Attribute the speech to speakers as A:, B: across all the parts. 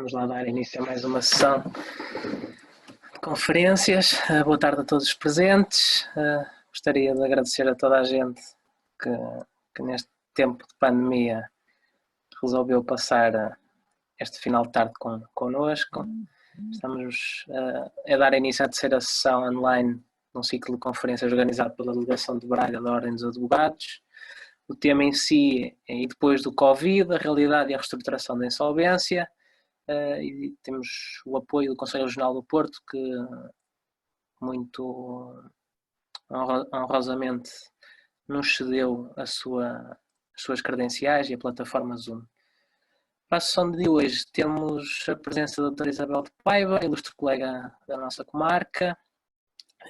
A: Vamos lá dar início a mais uma sessão de conferências. Boa tarde a todos os presentes. Gostaria de agradecer a toda a gente que neste tempo de pandemia resolveu passar este final de tarde connosco. Estamos a dar início à terceira sessão online de um ciclo de conferências organizado pela Delegação de Braga da Ordem dos Advogados. O tema em si é e depois do Covid, a realidade e a reestruturação da insolvência. E temos o apoio do Conselho Regional do Porto, que muito honrosamente nos cedeu as suas credenciais e a plataforma Zoom. Para a sessão de hoje temos a presença da doutora Isabel de Paiva, ilustre colega da nossa comarca,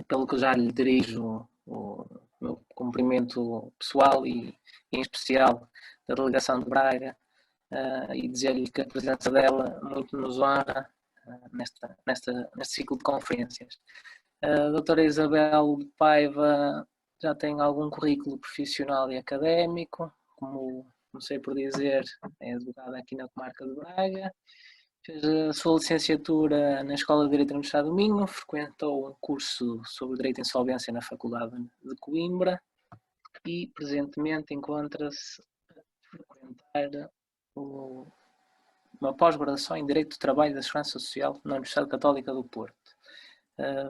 A: pelo que já lhe dirijo o meu cumprimento pessoal e em especial da Delegação de Braga, e dizer-lhe que a presença dela muito nos honra neste ciclo de conferências. A doutora Isabel de Paiva já tem algum currículo profissional e académico, como comecei por dizer, é advogada aqui na comarca de Braga, fez a sua licenciatura na Escola de Direito da Universidade do Minho, frequentou um curso sobre Direito e Insolvência na Faculdade de Coimbra e presentemente encontra-se a frequentar uma pós-graduação em Direito do Trabalho e da Segurança Social na Universidade Católica do Porto.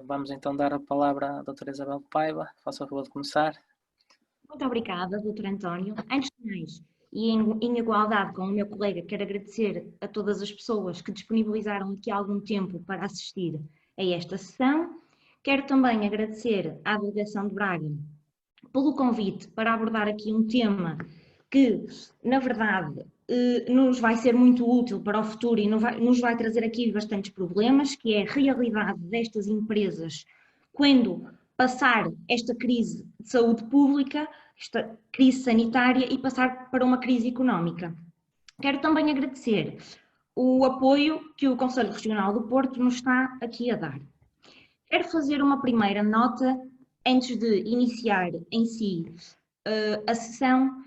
A: Vamos então dar a palavra à doutora Isabel de Paiva. Faça o favor de começar.
B: Muito obrigada, doutor António. Antes de mais, e em igualdade com o meu colega, quero agradecer a todas as pessoas que disponibilizaram aqui algum tempo para assistir a esta sessão. Quero também agradecer à Delegação de Braga pelo convite para abordar aqui um tema que, na verdade, nos vai ser muito útil para o futuro e nos vai trazer aqui bastantes problemas, que é a realidade destas empresas quando passar esta crise de saúde pública, esta crise sanitária e passar para uma crise económica. Quero também agradecer o apoio que o Conselho Regional do Porto nos está aqui a dar. Quero fazer uma primeira nota antes de iniciar em si a sessão.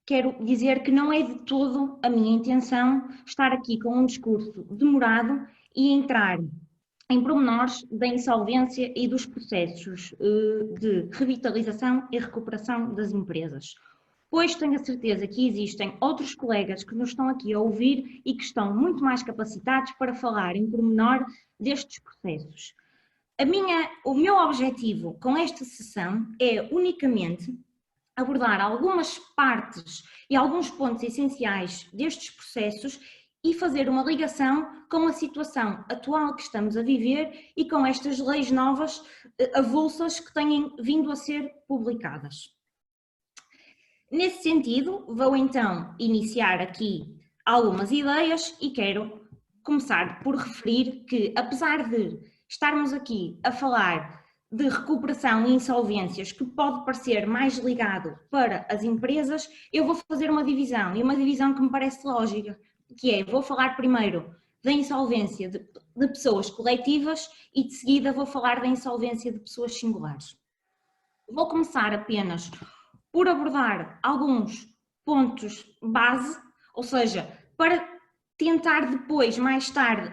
B: Quero dizer que não é de todo a minha intenção estar aqui com um discurso demorado e entrar em pormenores da insolvência e dos processos de revitalização e recuperação das empresas, pois tenho a certeza que existem outros colegas que nos estão aqui a ouvir e que estão muito mais capacitados para falar em pormenor destes processos. O meu objetivo com esta sessão é unicamente abordar algumas partes e alguns pontos essenciais destes processos e fazer uma ligação com a situação atual que estamos a viver e com estas leis novas avulsas que têm vindo a ser publicadas. Nesse sentido, vou então iniciar aqui algumas ideias e quero começar por referir que, apesar de estarmos aqui a falar de recuperação e insolvências que pode parecer mais ligado para as empresas, eu vou fazer uma divisão, e uma divisão que me parece lógica, que é, vou falar primeiro da insolvência de pessoas coletivas e de seguida vou falar da insolvência de pessoas singulares. Vou começar apenas por abordar alguns pontos base, ou seja, para tentar depois, mais tarde,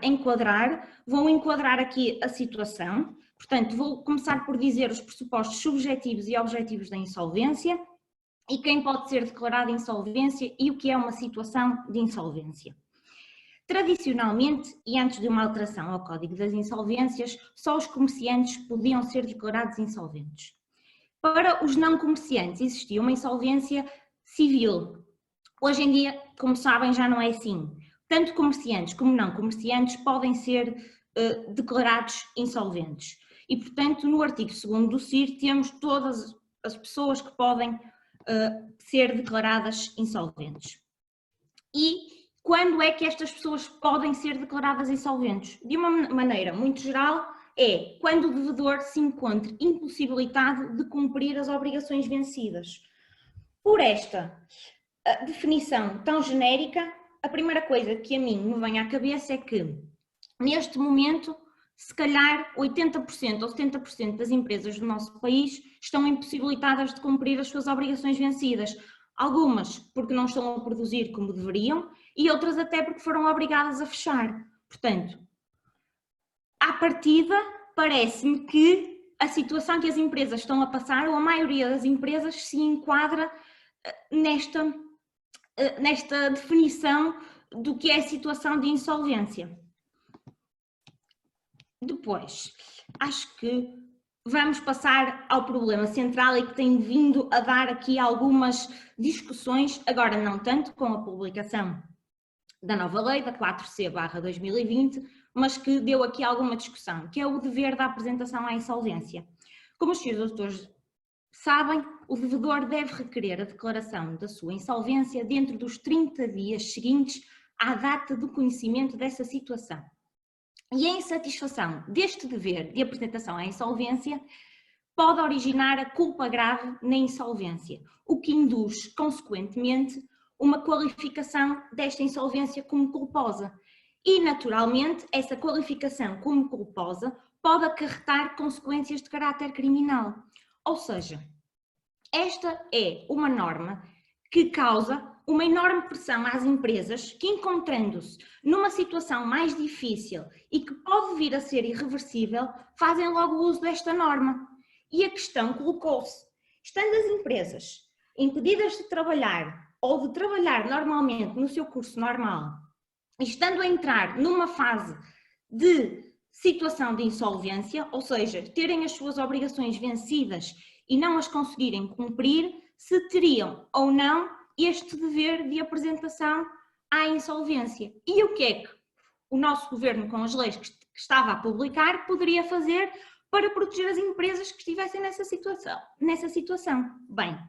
B: vou enquadrar aqui a situação. Portanto, vou começar por dizer os pressupostos subjetivos e objetivos da insolvência e quem pode ser declarado insolvência e o que é uma situação de insolvência. Tradicionalmente, e antes de uma alteração ao Código das Insolvências, só os comerciantes podiam ser declarados insolventes. Para os não comerciantes existia uma insolvência civil. Hoje em dia, como sabem, já não é assim. Tanto comerciantes como não comerciantes podem ser declarados insolventes. E, portanto, no artigo 2º do CIR temos todas as pessoas que podem ser declaradas insolventes. E quando é que estas pessoas podem ser declaradas insolventes? De uma maneira muito geral, é quando o devedor se encontre impossibilitado de cumprir as obrigações vencidas. Por esta definição tão genérica, a primeira coisa que a mim me vem à cabeça é que, neste momento, se calhar 80% ou 70% das empresas do nosso país estão impossibilitadas de cumprir as suas obrigações vencidas. Algumas porque não estão a produzir como deveriam e outras até porque foram obrigadas a fechar. Portanto, à partida, parece-me que a situação que as empresas estão a passar, ou a maioria das empresas, se enquadra nesta definição do que é a situação de insolvência. Depois, acho que vamos passar ao problema central e que tem vindo a dar aqui algumas discussões, agora não tanto com a publicação da nova lei, da 4C/2020, mas que deu aqui alguma discussão, que é o dever da apresentação à insolvência. Como os senhores doutores sabem, o devedor deve requerer a declaração da sua insolvência dentro dos 30 dias seguintes à data do conhecimento dessa situação. E a insatisfação deste dever de apresentação à insolvência pode originar a culpa grave na insolvência, o que induz, consequentemente, uma qualificação desta insolvência como culposa. E, naturalmente, essa qualificação como culposa pode acarretar consequências de caráter criminal. Ou seja, esta é uma norma que causa uma enorme pressão às empresas que, encontrando-se numa situação mais difícil e que pode vir a ser irreversível, fazem logo uso desta norma. E a questão colocou-se: estando as empresas impedidas de trabalhar ou de trabalhar normalmente no seu curso normal, e estando a entrar numa fase de situação de insolvência, ou seja, terem as suas obrigações vencidas e não as conseguirem cumprir, se teriam ou não este dever de apresentação à insolvência. E o que é que o nosso governo, com as leis que estava a publicar, poderia fazer para proteger as empresas que estivessem nessa situação? Bem,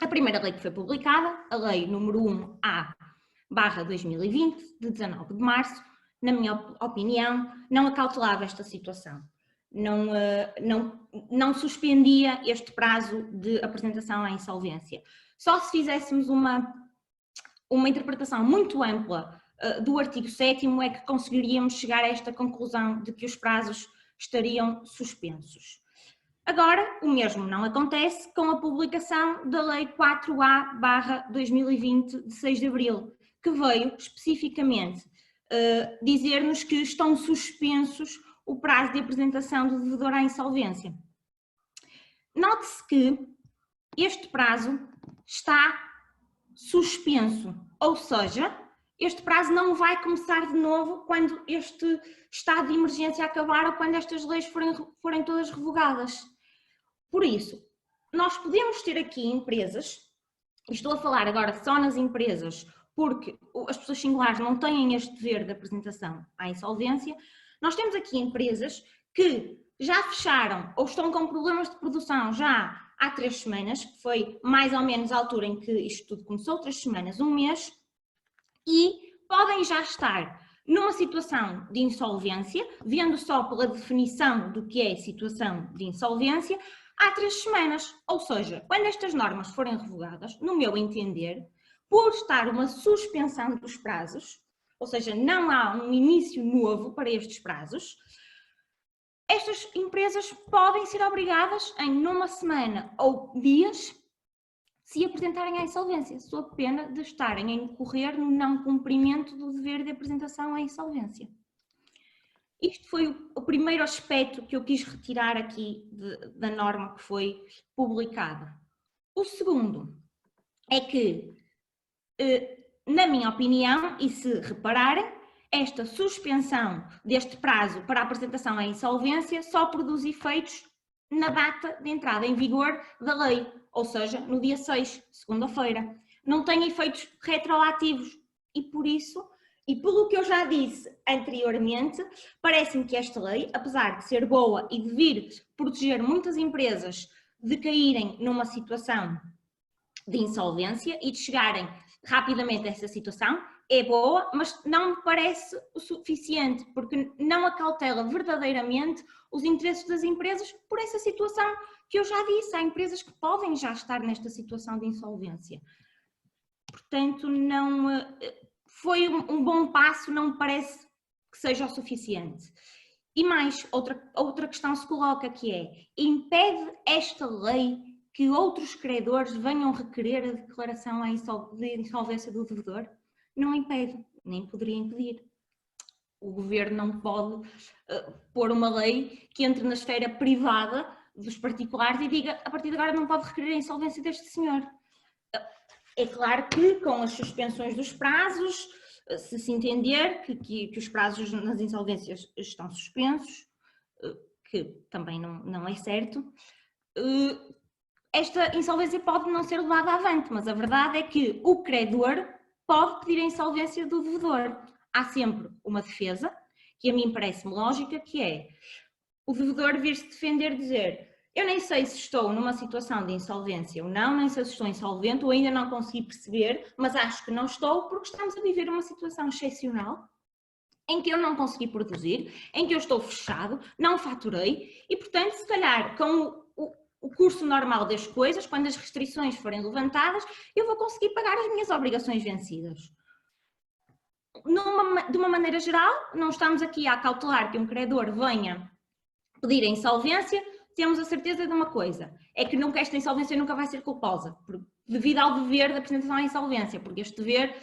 B: a primeira lei que foi publicada, a lei número 1A/2020, de 19 de março, na minha opinião, não acautelava esta situação. Não suspendia este prazo de apresentação à insolvência. Só se fizéssemos uma interpretação muito ampla do artigo 7º é que conseguiríamos chegar a esta conclusão de que os prazos estariam suspensos. Agora, o mesmo não acontece com a publicação da Lei 4A/2020, de 6 de abril, que veio especificamente dizer-nos que estão suspensos o prazo de apresentação do devedor à insolvência. Note-se que este prazo está suspenso, ou seja, este prazo não vai começar de novo quando este estado de emergência acabar ou quando estas leis forem todas revogadas. Por isso, nós podemos ter aqui empresas, e estou a falar agora só nas empresas, porque as pessoas singulares não têm este dever de apresentação à insolvência. Nós temos aqui empresas que já fecharam ou estão com problemas de produção já há 3 semanas, que foi mais ou menos a altura em que isto tudo começou, 3 semanas, 1 mês, e podem já estar numa situação de insolvência, vendo só pela definição do que é situação de insolvência, há 3 semanas. Ou seja, quando estas normas forem revogadas, no meu entender, por estar uma suspensão dos prazos, ou seja, não há um início novo para estes prazos, estas empresas podem ser obrigadas em, numa semana ou dias, se apresentarem à insolvência, sob pena de estarem a incorrer no não cumprimento do dever de apresentação à insolvência. Isto foi o primeiro aspecto que eu quis retirar aqui da norma que foi publicada. O segundo é que, na minha opinião, e se repararem, esta suspensão deste prazo para a apresentação à insolvência só produz efeitos na data de entrada em vigor da lei, ou seja, no dia 6, segunda-feira. Não tem efeitos retroativos e por isso, e pelo que eu já disse anteriormente, parece-me que esta lei, apesar de ser boa e de vir proteger muitas empresas de caírem numa situação de insolvência e de chegarem rapidamente a essa situação, é boa, mas não me parece o suficiente, porque não acautela verdadeiramente os interesses das empresas por essa situação que eu já disse. Há empresas que podem já estar nesta situação de insolvência. Portanto, não foi um bom passo, não me parece que seja o suficiente. E mais, outra questão se coloca, que é: impede esta lei que outros credores venham requerer a declaração de insolvência do devedor? Não impede, nem poderia impedir. O governo não pode pôr uma lei que entre na esfera privada dos particulares e diga, a partir de agora não pode requerer a insolvência deste senhor. É claro que com as suspensões dos prazos, se entender que os prazos nas insolvências estão suspensos, que também não é certo, esta insolvência pode não ser levada avante, mas a verdade é que o credor pode pedir a insolvência do devedor. Há sempre uma defesa, que a mim parece-me lógica, que é o devedor vir-se defender, dizer: eu nem sei se estou numa situação de insolvência ou não, nem sei se estou insolvente ou ainda não consegui perceber, mas acho que não estou porque estamos a viver uma situação excepcional em que eu não consegui produzir, em que eu estou fechado, não faturei e, portanto, se calhar com o curso normal das coisas, quando as restrições forem levantadas, eu vou conseguir pagar as minhas obrigações vencidas. De uma maneira geral, não estamos aqui a acautelar que um credor venha pedir a insolvência, temos a certeza de uma coisa, é que esta insolvência nunca vai ser culposa, devido ao dever da apresentação à insolvência, porque este dever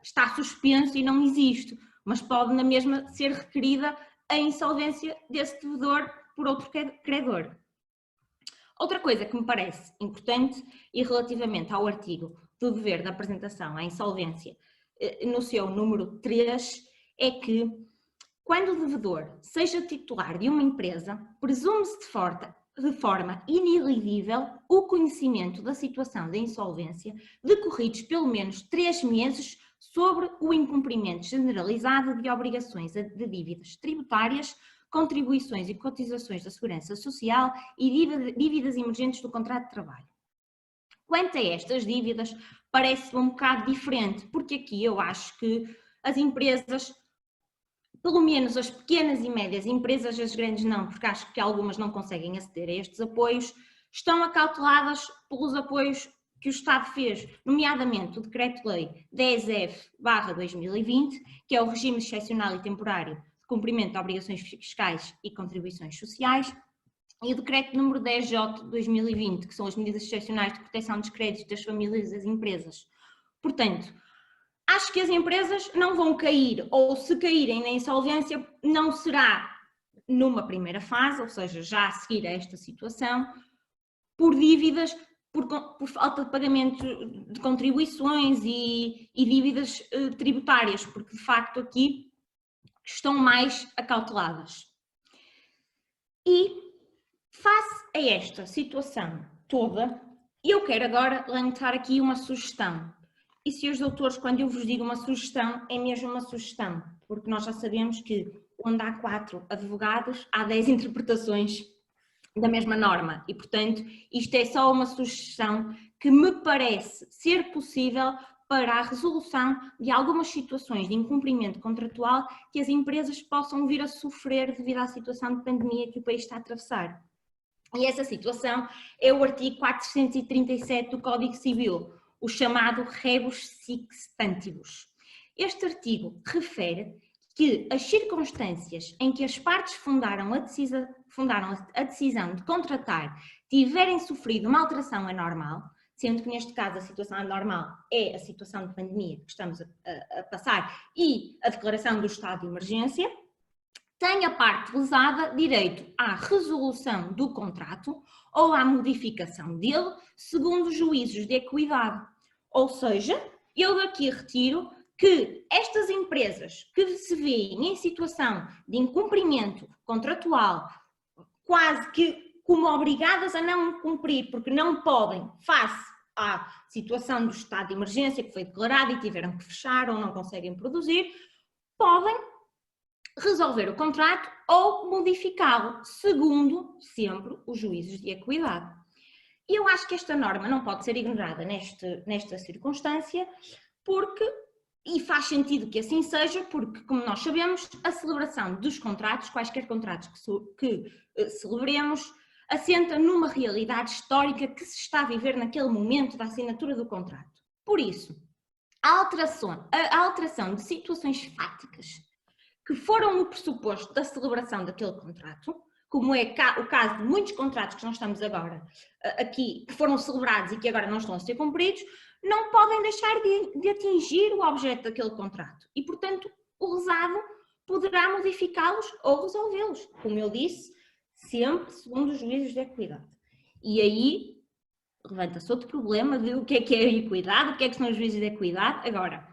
B: está suspenso e não existe, mas pode na mesma ser requerida a insolvência desse devedor por outro credor. Outra coisa que me parece importante e relativamente ao artigo do dever da apresentação à insolvência, no seu número 3, é que quando o devedor seja titular de uma empresa, presume-se de forma ineligível o conhecimento da situação de insolvência decorridos pelo menos 3 meses sobre o incumprimento generalizado de obrigações de dívidas tributárias, contribuições e cotizações da Segurança Social e dívidas emergentes do contrato de trabalho. Quanto a estas dívidas, parece-me um bocado diferente, porque aqui eu acho que as empresas, pelo menos as pequenas e médias empresas, as grandes não, porque acho que algumas não conseguem aceder a estes apoios, estão acauteladas pelos apoios que o Estado fez, nomeadamente o Decreto-Lei 10F/2020, que é o regime excepcional e temporário de cumprimento de obrigações fiscais e contribuições sociais, e o Decreto número 10J de 2020, que são as medidas excepcionais de proteção dos créditos das famílias e das empresas. Portanto, acho que as empresas não vão cair, ou se caírem na insolvência, não será numa primeira fase, ou seja, já a seguir a esta situação, por dívidas, por falta de pagamento de contribuições e dívidas tributárias, porque de facto aqui estão mais acauteladas. E face a esta situação toda, eu quero agora lançar aqui uma sugestão. E, senhores doutores, quando eu vos digo uma sugestão, é mesmo uma sugestão, porque nós já sabemos que onde há 4 advogados, há 10 interpretações da mesma norma e, portanto, isto é só uma sugestão que me parece ser possível para a resolução de algumas situações de incumprimento contratual que as empresas possam vir a sofrer devido à situação de pandemia que o país está a atravessar. E essa situação é o artigo 437 do Código Civil, o chamado rebus sic stantibus. Este artigo refere que as circunstâncias em que as partes fundaram a decisão de contratar tiverem sofrido uma alteração anormal, sendo que neste caso a situação anormal é a situação de pandemia que estamos a passar e a declaração do estado de emergência, tem a parte lesada direito à resolução do contrato ou à modificação dele segundo juízos de equidade. Ou seja, eu daqui retiro que estas empresas que se veem em situação de incumprimento contratual, quase que como obrigadas a não cumprir, porque não podem, face à situação do estado de emergência que foi declarado e tiveram que fechar ou não conseguem produzir, podem resolver o contrato ou modificá-lo, segundo sempre os juízos de equidade. E eu acho que esta norma não pode ser ignorada nesta circunstância, e faz sentido que assim seja, porque, como nós sabemos, a celebração dos contratos, quaisquer contratos que celebremos, assenta numa realidade histórica que se está a viver naquele momento da assinatura do contrato. Por isso, a alteração de situações fáticas que foram no pressuposto da celebração daquele contrato, como é o caso de muitos contratos que nós estamos agora aqui, que foram celebrados e que agora não estão a ser cumpridos, não podem deixar de atingir o objeto daquele contrato. E, portanto, o lesado poderá modificá-los ou resolvê-los, como eu disse, sempre segundo os juízos de equidade. E aí levanta-se outro problema de o que é a equidade, o que são os juízes de equidade. Agora,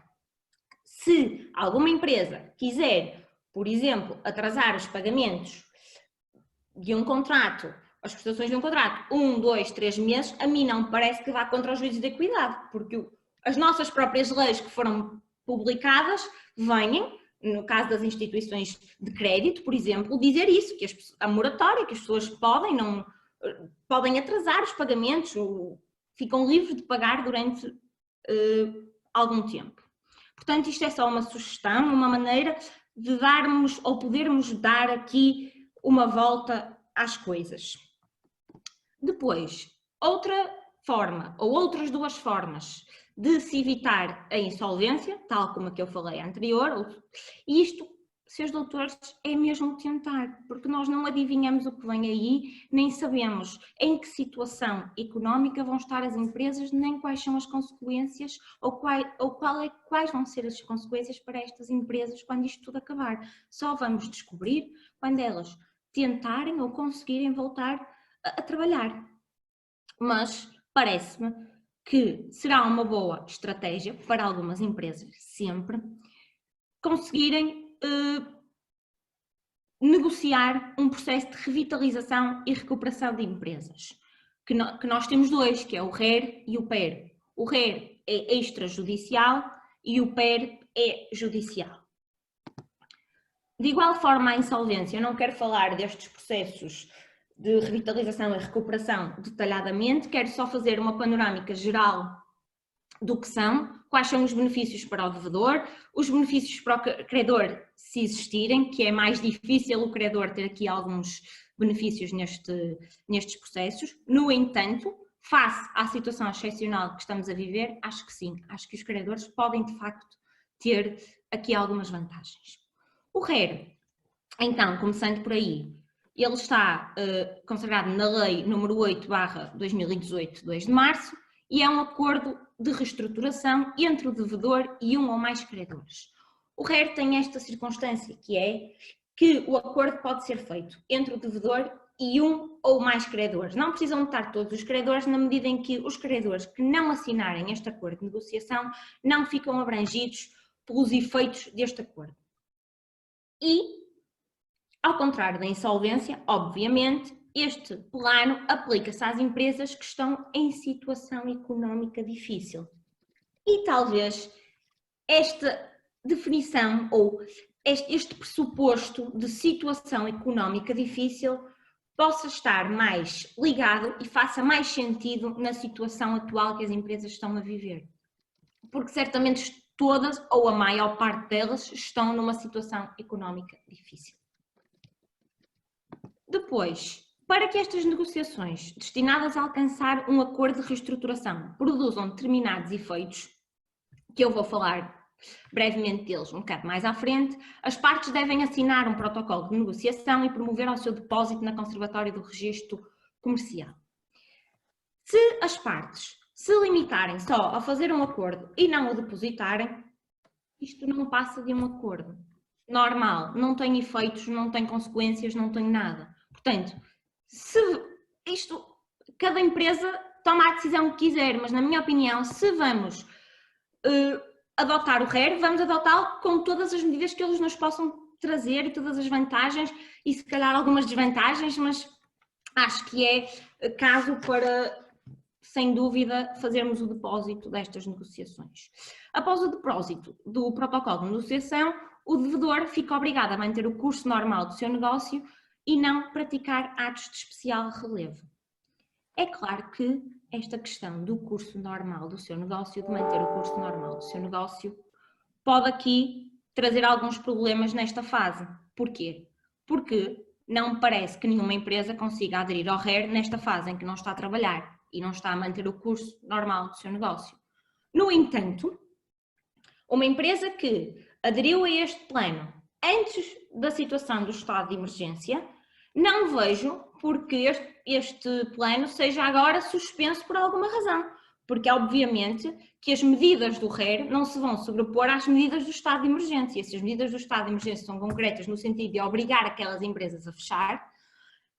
B: se alguma empresa quiser, por exemplo, atrasar os pagamentos de um contrato, as prestações de um contrato, 1, 2, 3 meses, a mim não me parece que vá contra os juízes de equidade, porque as nossas próprias leis que foram publicadas vêm, no caso das instituições de crédito, por exemplo, dizer isso, que a moratória, que as pessoas podem atrasar os pagamentos, ficam livres de pagar durante algum tempo. Portanto, isto é só uma sugestão, uma maneira de darmos ou podermos dar aqui uma volta às coisas. Depois, outra forma ou outras duas formas de se evitar a insolvência, tal como a que eu falei anterior, e isto, seus doutores, é mesmo tentar, porque nós não adivinhamos o que vem aí, nem sabemos em que situação económica vão estar as empresas, nem quais são as consequências ou quais vão ser as consequências para estas empresas quando isto tudo acabar. Só vamos descobrir quando elas tentarem ou conseguirem voltar a trabalhar. Mas parece-me que será uma boa estratégia para algumas empresas, sempre, conseguirem negociar um processo de revitalização e recuperação de empresas. Que nós temos dois, que é o RER e o PER. O RER é extrajudicial e o PER é judicial. De igual forma, a insolvência, eu não quero falar destes processos de revitalização e recuperação detalhadamente, quero só fazer uma panorâmica geral do que são, quais são os benefícios para o devedor, os benefícios para o credor, se existirem, que é mais difícil o credor ter aqui alguns benefícios nestes processos. No entanto, face à situação excepcional que estamos a viver, acho que sim, acho que os credores podem de facto ter aqui algumas vantagens. O RER, então, começando por aí, ele está consagrado na Lei número 8/2018, 2 de março, e é um acordo de reestruturação entre o devedor e um ou mais credores. O RER tem esta circunstância, que é que o acordo pode ser feito entre o devedor e um ou mais credores. Não precisam estar todos os credores, na medida em que os credores que não assinarem este acordo de negociação não ficam abrangidos pelos efeitos deste acordo. E, ao contrário da insolvência, obviamente, este plano aplica-se às empresas que estão em situação económica difícil. E talvez esta definição ou este pressuposto de situação económica difícil possa estar mais ligado e faça mais sentido na situação atual que as empresas estão a viver. Porque certamente todas, ou a maior parte delas, estão numa situação económica difícil. Depois, para que estas negociações destinadas a alcançar um acordo de reestruturação produzam determinados efeitos, que eu vou falar brevemente deles um bocado mais à frente, as partes devem assinar um protocolo de negociação e promover o seu depósito na Conservatória do Registro Comercial. Se as partes se limitarem só a fazer um acordo e não o depositarem, isto não passa de um acordo normal, não tem efeitos, não tem consequências, não tem nada. Portanto, cada empresa toma a decisão que quiser, mas na minha opinião, se vamos adotar o RER, vamos adotá-lo com todas as medidas que eles nos possam trazer e todas as vantagens e se calhar algumas desvantagens, mas acho que é caso para, sem dúvida, fazermos o depósito destas negociações. Após o depósito do protocolo de negociação, o devedor fica obrigado a manter o curso normal do seu negócio e não praticar atos de especial relevo. É claro que esta questão do curso normal do seu negócio, de manter o curso normal do seu negócio, pode aqui trazer alguns problemas nesta fase. Porquê? Porque não me parece que nenhuma empresa consiga aderir ao RER nesta fase em que não está a trabalhar e não está a manter o curso normal do seu negócio. No entanto, uma empresa que aderiu a este plano antes da situação do estado de emergência, não vejo porque este plano seja agora suspenso por alguma razão. porque obviamente que as medidas do RER não se vão sobrepor às medidas do estado de emergência. Se as medidas do estado de emergência são concretas no sentido de obrigar aquelas empresas a fechar,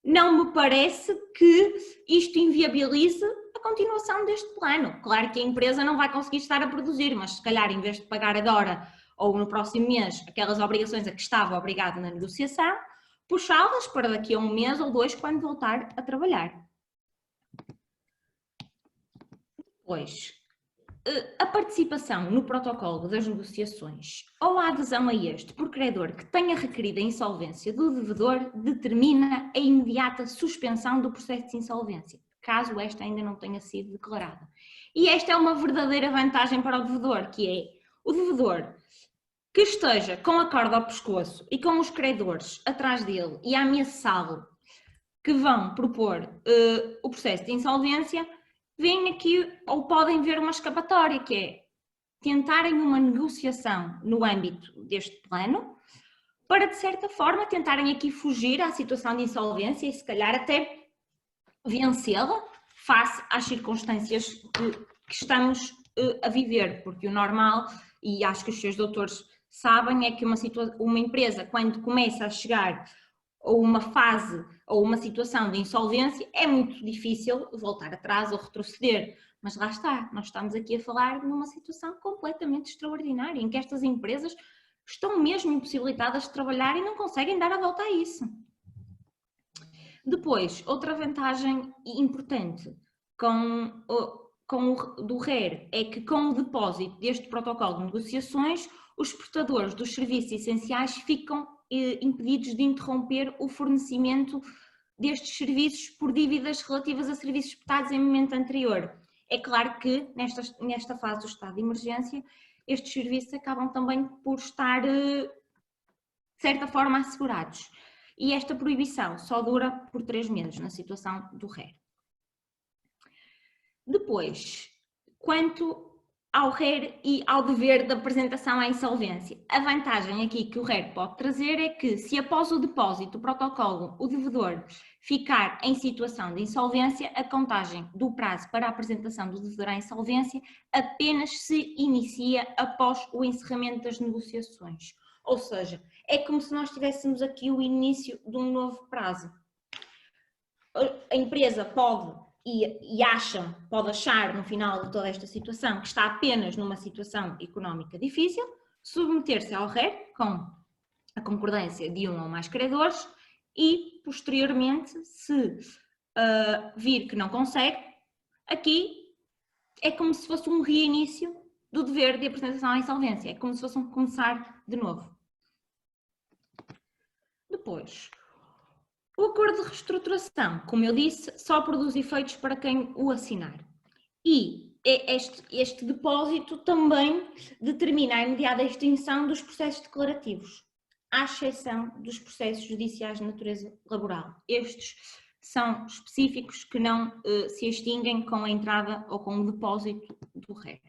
B: não me parece que isto inviabilize a continuação deste plano. Claro que a empresa não vai conseguir estar a produzir, mas se calhar em vez de pagar agora ou no próximo mês aquelas obrigações a que estava obrigado na negociação, puxá-las para daqui a um mês ou dois quando voltar a trabalhar. Depois, a participação no protocolo das negociações ou a adesão a este por credor que tenha requerido a insolvência do devedor determina a imediata suspensão do processo de insolvência, caso esta ainda não tenha sido declarada. E esta é uma verdadeira vantagem para o devedor, que é o devedor que esteja com a corda ao pescoço e com os credores atrás dele e a ameaçá-lo que vão propor o processo de insolvência, vêm aqui ou podem ver uma escapatória, que é tentarem uma negociação no âmbito deste plano para, de certa forma, tentarem aqui fugir à situação de insolvência e, se calhar, até vencê-la face às circunstâncias que estamos a viver, porque o normal, e acho que os seus doutores sabem, é que uma empresa, quando começa a chegar a uma fase ou uma situação de insolvência, é muito difícil voltar atrás ou retroceder. Mas lá está, nós estamos aqui a falar numa situação completamente extraordinária, em que estas empresas estão mesmo impossibilitadas de trabalhar e não conseguem dar a volta a isso. Depois, outra vantagem importante do RER é que, com o depósito deste protocolo de negociações, os prestadores dos serviços essenciais ficam impedidos de interromper o fornecimento destes serviços por dívidas relativas a serviços prestados em momento anterior. É claro que nesta fase do estado de emergência, estes serviços acabam também por estar, de certa forma, assegurados. E esta proibição só dura por 3 meses na situação do RER. Depois, quanto ao RER e ao dever de apresentação à insolvência. A vantagem aqui que o RER pode trazer é que, se após o depósito do protocolo o devedor ficar em situação de insolvência, a contagem do prazo para a apresentação do devedor à insolvência apenas se inicia após o encerramento das negociações. Ou seja, é como se nós tivéssemos aqui o início de um novo prazo. A empresa pode pode achar no final de toda esta situação que está apenas numa situação económica difícil, submeter-se ao RER com a concordância de um ou mais credores e, posteriormente, se vir que não consegue, aqui é como se fosse um reinício do dever de apresentação à insolvência, é como se fosse um começar de novo. Depois, o acordo de reestruturação, como eu disse, só produz efeitos para quem o assinar. E este depósito também determina a imediata extinção dos processos declarativos, à exceção dos processos judiciais de natureza laboral. Estes são específicos que não se extinguem com a entrada ou com o depósito do RER.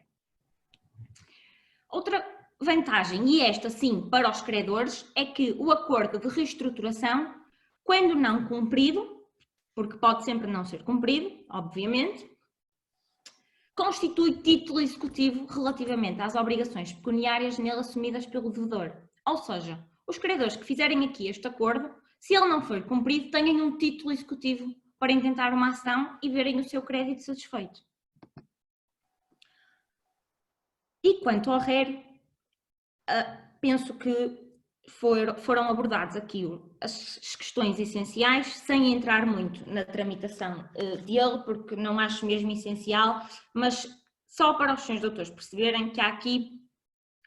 B: Outra vantagem, e esta sim para os credores, é que o acordo de reestruturação, quando não cumprido, porque pode sempre não ser cumprido, obviamente, constitui título executivo relativamente às obrigações pecuniárias nele assumidas pelo devedor. Ou seja, os credores que fizerem aqui este acordo, se ele não for cumprido, tenham um título executivo para intentar uma ação e verem o seu crédito satisfeito. E quanto ao RER, penso que foram abordados aqui as questões essenciais, sem entrar muito na tramitação dele, porque não acho mesmo essencial, mas só para os senhores doutores perceberem que há aqui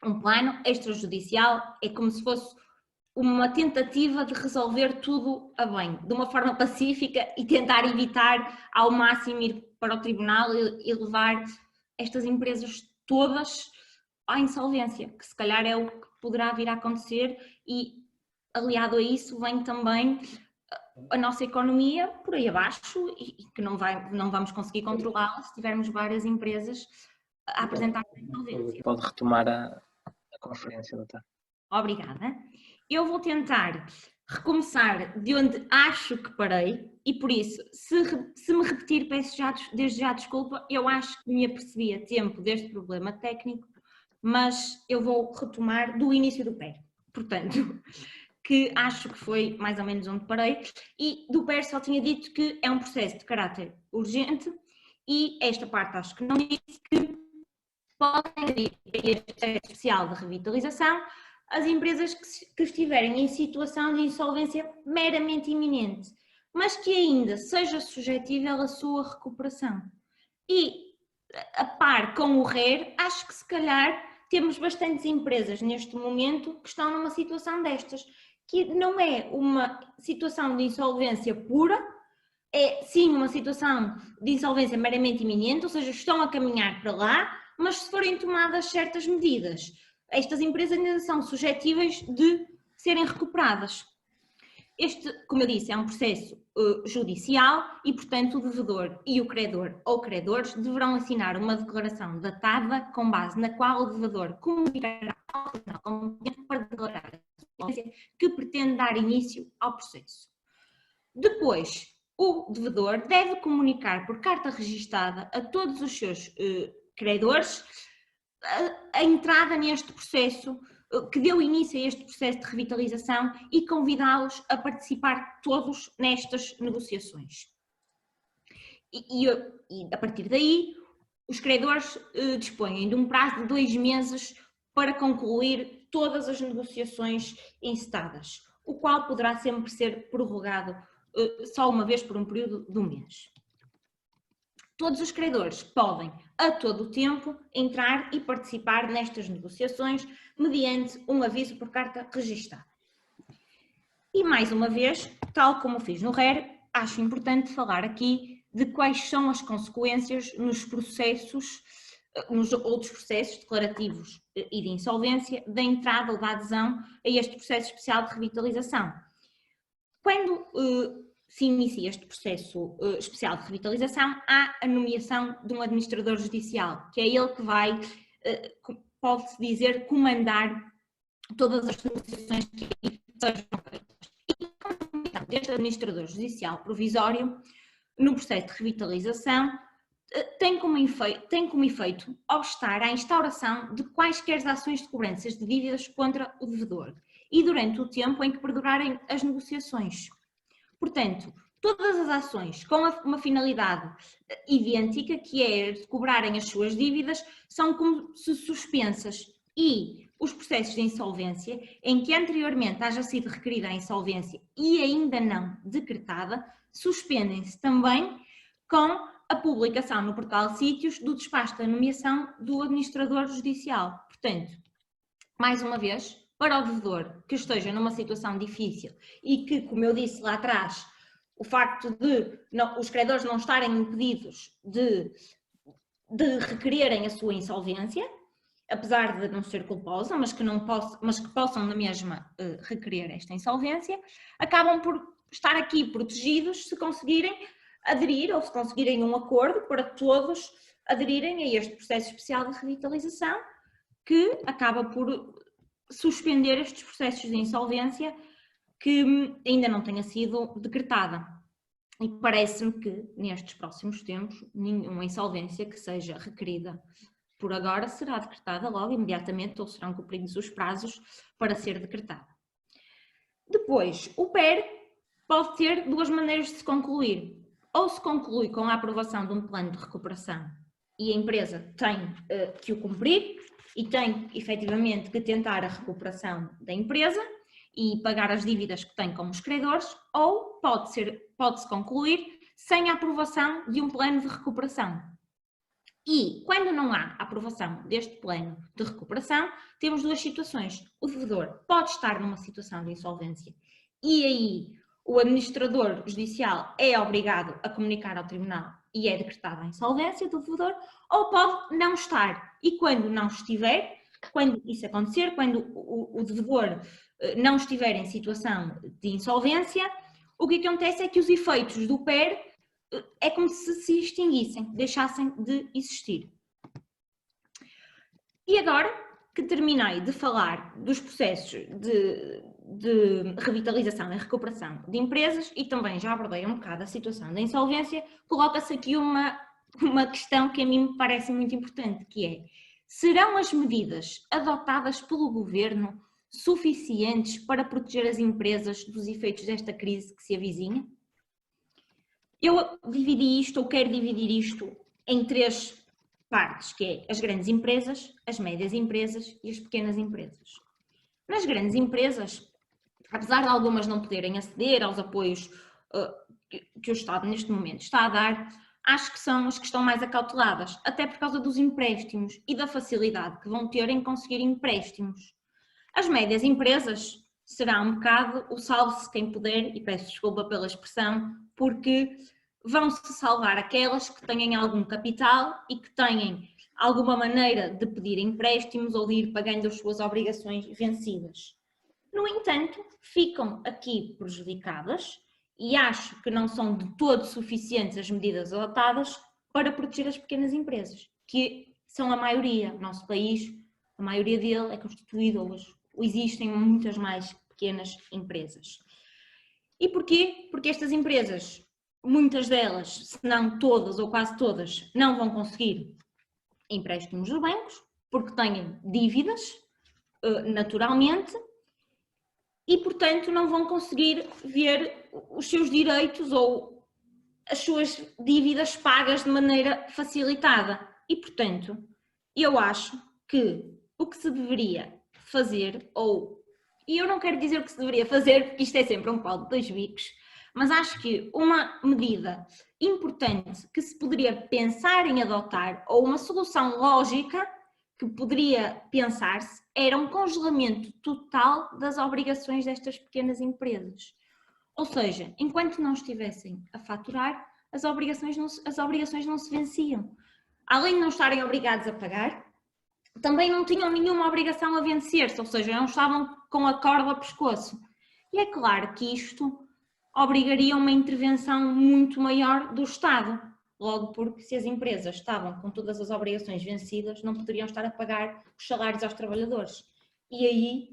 B: um plano extrajudicial, é como se fosse uma tentativa de resolver tudo a bem, de uma forma pacífica e tentar evitar ao máximo ir para o tribunal e levar estas empresas todas à insolvência, que se calhar é o que poderá vir a acontecer e, aliado a isso, vem também a nossa economia por aí abaixo e que não vamos conseguir controlá-la se tivermos várias empresas a apresentar a insolvência.
A: Pode retomar a conferência, doutor.
B: Obrigada. Eu vou tentar recomeçar de onde acho que parei e por isso, se me repetir, peço desde já desculpa, eu acho que me apercebi a tempo deste problema técnico, mas eu vou retomar do início do PER. Portanto, que acho que foi mais ou menos onde parei, e do PER só tinha dito que é um processo de caráter urgente e esta parte acho que não disse que podem aderir a este processo especial de revitalização as empresas que estiverem em situação de insolvência meramente iminente, mas que ainda seja suscetível à sua recuperação. E, a par com o RER, acho que se calhar temos bastantes empresas neste momento que estão numa situação destas, que não é uma situação de insolvência pura, é sim uma situação de insolvência meramente iminente, ou seja, estão a caminhar para lá, mas se forem tomadas certas medidas, estas empresas ainda são suscetíveis de serem recuperadas. Este, como eu disse, é um processo judicial e, portanto, o devedor e o credor ou credores deverão assinar uma declaração datada com base na qual o devedor comunicará ao tribunal competente para declarar a insolvência que pretende dar início ao processo. Depois, o devedor deve comunicar por carta registada a todos os seus credores a entrada neste processo, que deu início a este processo de revitalização e convidá-los a participar todos nestas negociações. E a partir daí, os credores dispõem de um prazo de 2 meses para concluir todas as negociações encetadas, o qual poderá sempre ser prorrogado só uma vez por um período de 1 mês. Todos os credores podem, a todo o tempo, entrar e participar nestas negociações mediante um aviso por carta registada. E mais uma vez, tal como fiz no RER, acho importante falar aqui de quais são as consequências nos processos, nos outros processos declarativos e de insolvência, da entrada ou da adesão a este processo especial de revitalização. Quando se inicia este processo especial de revitalização, há a nomeação de um administrador judicial, que é ele que vai, pode-se dizer, comandar todas as negociações que sejam feitas. E a nomeação deste administrador judicial provisório, no processo de revitalização, tem como efeito obstar à instauração de quaisquer ações de cobranças de dívidas contra o devedor e durante o tempo em que perdurarem as negociações. Portanto, todas as ações com uma finalidade idêntica, que é de cobrarem as suas dívidas, são como se suspensas, e os processos de insolvência, em que anteriormente haja sido requerida a insolvência e ainda não decretada, suspendem-se também com a publicação no portal de sítios do despacho da nomeação do administrador judicial. Portanto, mais uma vez, para o devedor que esteja numa situação difícil e que, como eu disse lá atrás, o facto de os credores não estarem impedidos de requererem a sua insolvência, apesar de não ser culposa, mas que possam na mesma requerer esta insolvência, acabam por estar aqui protegidos se conseguirem aderir ou se conseguirem um acordo para todos aderirem a este processo especial de revitalização, que acaba por suspender estes processos de insolvência que ainda não tenha sido decretada. E parece-me que nestes próximos tempos nenhuma insolvência que seja requerida por agora será decretada logo imediatamente ou serão cumpridos os prazos para ser decretada. Depois, o PER pode ter 2 maneiras de se concluir. Ou se conclui com a aprovação de um plano de recuperação e a empresa tem que o cumprir e tem efetivamente que tentar a recuperação da empresa e pagar as dívidas que tem com os credores, ou pode-se concluir sem a aprovação de um plano de recuperação. E quando não há aprovação deste plano de recuperação, temos 2 situações. O devedor pode estar numa situação de insolvência e aí o administrador judicial é obrigado a comunicar ao tribunal e é decretada a insolvência do devedor, ou pode não estar. E quando não estiver, quando isso acontecer, quando o devedor não estiver em situação de insolvência, o que acontece é que os efeitos do PER é como se extinguissem, deixassem de existir. E agora que terminei de falar dos processos de revitalização e recuperação de empresas, e também já abordei um bocado a situação da insolvência, coloca-se aqui uma questão que a mim me parece muito importante, que é: serão as medidas adotadas pelo governo suficientes para proteger as empresas dos efeitos desta crise que se avizinha? Eu dividi isto, ou quero dividir isto, em 3 partes, que é as grandes empresas, as médias empresas e as pequenas empresas. Nas grandes empresas, apesar de algumas não poderem aceder aos apoios que o Estado neste momento está a dar, acho que são as que estão mais acauteladas, até por causa dos empréstimos e da facilidade que vão ter em conseguir empréstimos. As médias empresas será um bocado o salve-se quem puder, e peço desculpa pela expressão, porque vão-se salvar aquelas que têm algum capital e que têm alguma maneira de pedir empréstimos ou de ir pagando as suas obrigações vencidas. No entanto, ficam aqui prejudicadas e acho que não são de todo suficientes as medidas adotadas para proteger as pequenas empresas, que são a maioria. O nosso país, a maioria dele é constituído, ou existem muitas mais pequenas empresas. E porquê? Porque estas empresas, muitas delas, se não todas ou quase todas, não vão conseguir empréstimos dos bancos, porque têm dívidas, naturalmente, e portanto não vão conseguir ver os seus direitos ou as suas dívidas pagas de maneira facilitada. E portanto, eu acho que o que se deveria fazer, e eu não quero dizer o que se deveria fazer, porque isto é sempre um pau de 2 bicos, mas acho que uma medida importante que se poderia pensar em adotar, ou uma solução lógica que poderia pensar-se, era um congelamento total das obrigações destas pequenas empresas. Ou seja, enquanto não estivessem a faturar, as obrigações não se venciam. Além de não estarem obrigados a pagar, também não tinham nenhuma obrigação a vencer-se, ou seja, não estavam com a corda ao pescoço. E é claro que isto obrigaria uma intervenção muito maior do Estado, logo porque se as empresas estavam com todas as obrigações vencidas, não poderiam estar a pagar os salários aos trabalhadores. E aí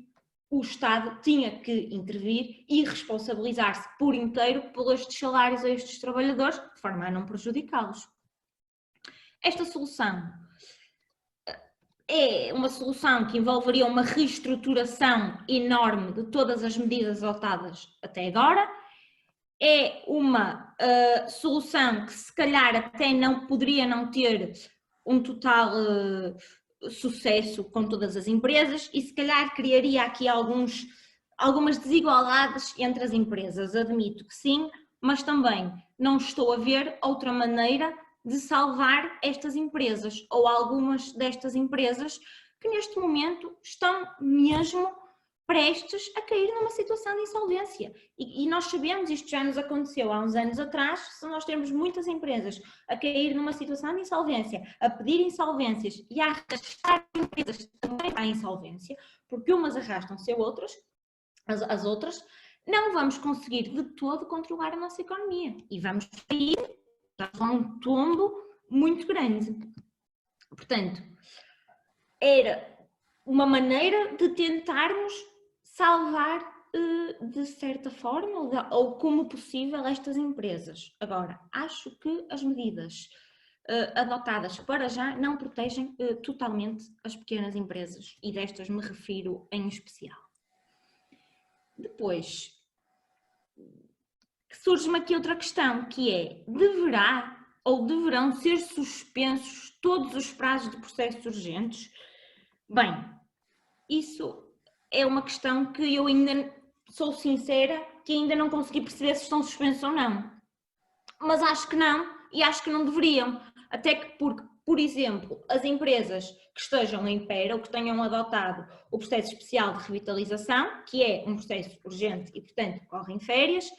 B: o Estado tinha que intervir e responsabilizar-se por inteiro por estes salários a estes trabalhadores, de forma a não prejudicá-los. Esta solução é uma solução que envolveria uma reestruturação enorme de todas as medidas adotadas até agora. É uma solução que se calhar até não poderia não ter um total sucesso com todas as empresas e se calhar criaria aqui algumas desigualdades entre as empresas. Admito que sim, mas também não estou a ver outra maneira de salvar estas empresas ou algumas destas empresas que neste momento estão mesmo prestes a cair numa situação de insolvência. E nós sabemos, isto já nos aconteceu há uns anos atrás, se nós temos muitas empresas a cair numa situação de insolvência, a pedir insolvências e a arrastar empresas também para a insolvência, porque umas arrastam-se as outras, não vamos conseguir de todo controlar a nossa economia e vamos cair a um tombo muito grande. Portanto, era uma maneira de tentarmos salvar de certa forma ou como possível estas empresas. Agora, acho que as medidas adotadas para já não protegem totalmente as pequenas empresas e destas me refiro em especial. Depois, surge-me aqui outra questão, que é: deverá ou deverão ser suspensos todos os prazos de processos urgentes? Bem, isso é uma questão que eu ainda sou sincera, que ainda não consegui perceber se estão suspensos ou não. Mas acho que não, e acho que não deveriam. Até que porque, por exemplo, as empresas que estejam em pé ou que tenham adotado o processo especial de revitalização, que é um processo urgente e, portanto, correm férias,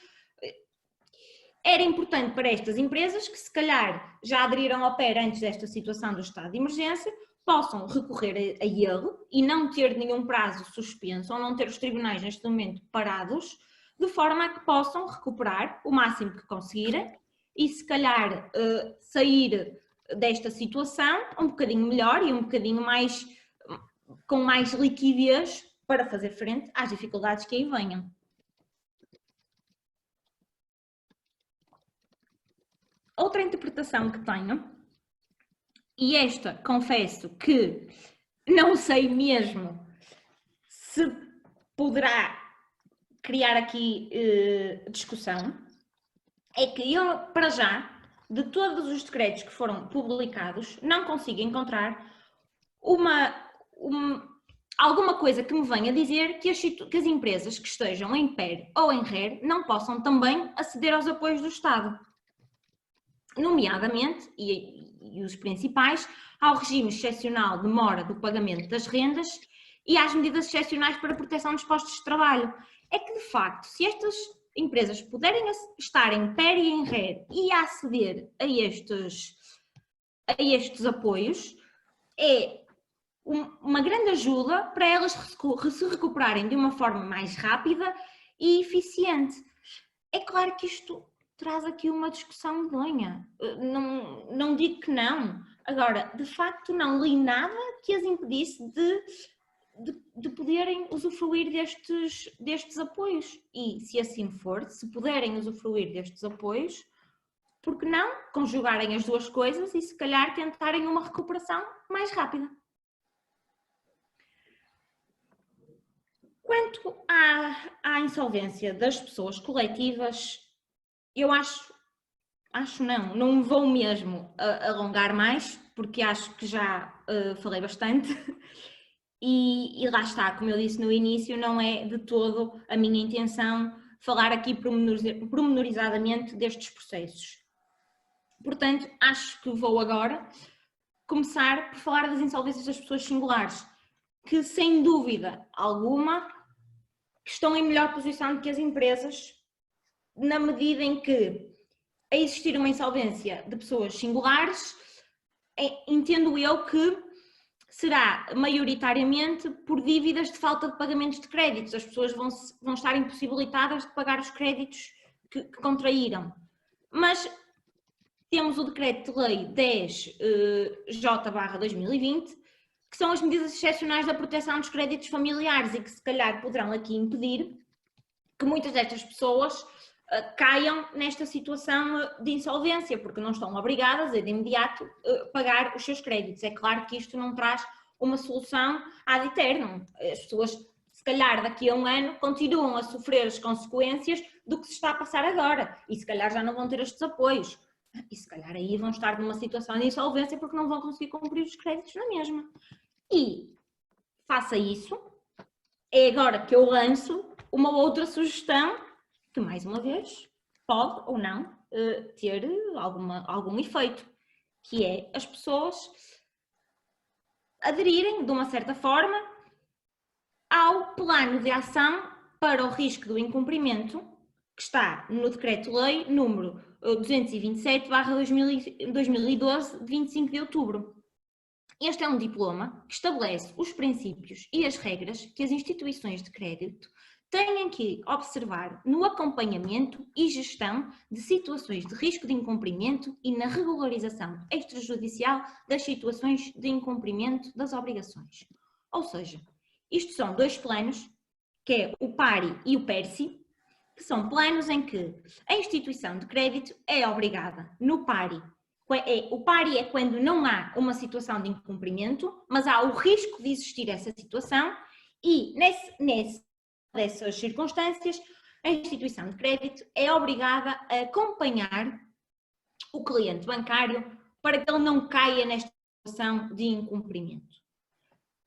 B: era importante para estas empresas que, se calhar, já aderiram ao PER antes desta situação do estado de emergência, possam recorrer a ele e não ter nenhum prazo suspenso ou não ter os tribunais neste momento parados, de forma a que possam recuperar o máximo que conseguirem e se calhar sair desta situação um bocadinho melhor e um bocadinho mais, com mais liquidez para fazer frente às dificuldades que aí venham. Outra interpretação que tenho, e esta confesso que não sei mesmo se poderá criar aqui discussão, é que eu, para já, de todos os decretos que foram publicados, não consigo encontrar alguma coisa que me venha dizer que as empresas que estejam em PER ou em RER não possam também aceder aos apoios do Estado. Nomeadamente, e os principais, ao regime excepcional de mora do pagamento das rendas e às medidas excepcionais para a proteção dos postos de trabalho. É que, de facto, se estas empresas puderem estar em PER e em RER e aceder a estes apoios, é uma grande ajuda para elas se recuperarem de uma forma mais rápida e eficiente. É claro que isto traz aqui uma discussão medonha, não digo que não. Agora, de facto, não li nada que as impedisse de poderem usufruir destes apoios. E se assim for, se puderem usufruir destes apoios, por que não conjugarem as duas coisas e se calhar tentarem uma recuperação mais rápida? Quanto à insolvência das pessoas coletivas, eu não vou mesmo alongar mais, porque acho que já falei bastante. E lá está, como eu disse no início, não é de todo a minha intenção falar aqui pormenorizadamente destes processos. Portanto, acho que vou agora começar por falar das insolvências das pessoas singulares, que sem dúvida alguma estão em melhor posição do que as empresas, na medida em que, a existir uma insolvência de pessoas singulares, entendo eu que será maioritariamente por dívidas de falta de pagamentos de créditos. As pessoas vão estar impossibilitadas de pagar os créditos que contraíram. Mas temos o Decreto-Lei 10/2020, que são as medidas excepcionais da proteção dos créditos familiares e que se calhar poderão aqui impedir que muitas destas pessoas caiam nesta situação de insolvência, porque não estão obrigadas a de imediato pagar os seus créditos. É claro que isto não traz uma solução ad eternum. As pessoas, se calhar daqui a um ano, continuam a sofrer as consequências do que se está a passar agora e se calhar já não vão ter estes apoios. E se calhar aí vão estar numa situação de insolvência porque não vão conseguir cumprir os créditos na mesma. E, faça isso, é agora que eu lanço uma outra sugestão que, mais uma vez, pode ou não ter algum efeito, que é as pessoas aderirem, de uma certa forma, ao plano de ação para o risco do incumprimento, que está no Decreto-Lei número 227/2012, de 25 de outubro. Este é um diploma que estabelece os princípios e as regras que as instituições de crédito têm que observar no acompanhamento e gestão de situações de risco de incumprimento e na regularização extrajudicial das situações de incumprimento das obrigações. Ou seja, isto são dois planos, que é o PARI e o PERSI, que são planos em que a instituição de crédito é obrigada, no PARI, o PARI é quando não há uma situação de incumprimento, mas há o risco de existir essa situação e nessas circunstâncias a instituição de crédito é obrigada a acompanhar o cliente bancário para que ele não caia nesta situação de incumprimento.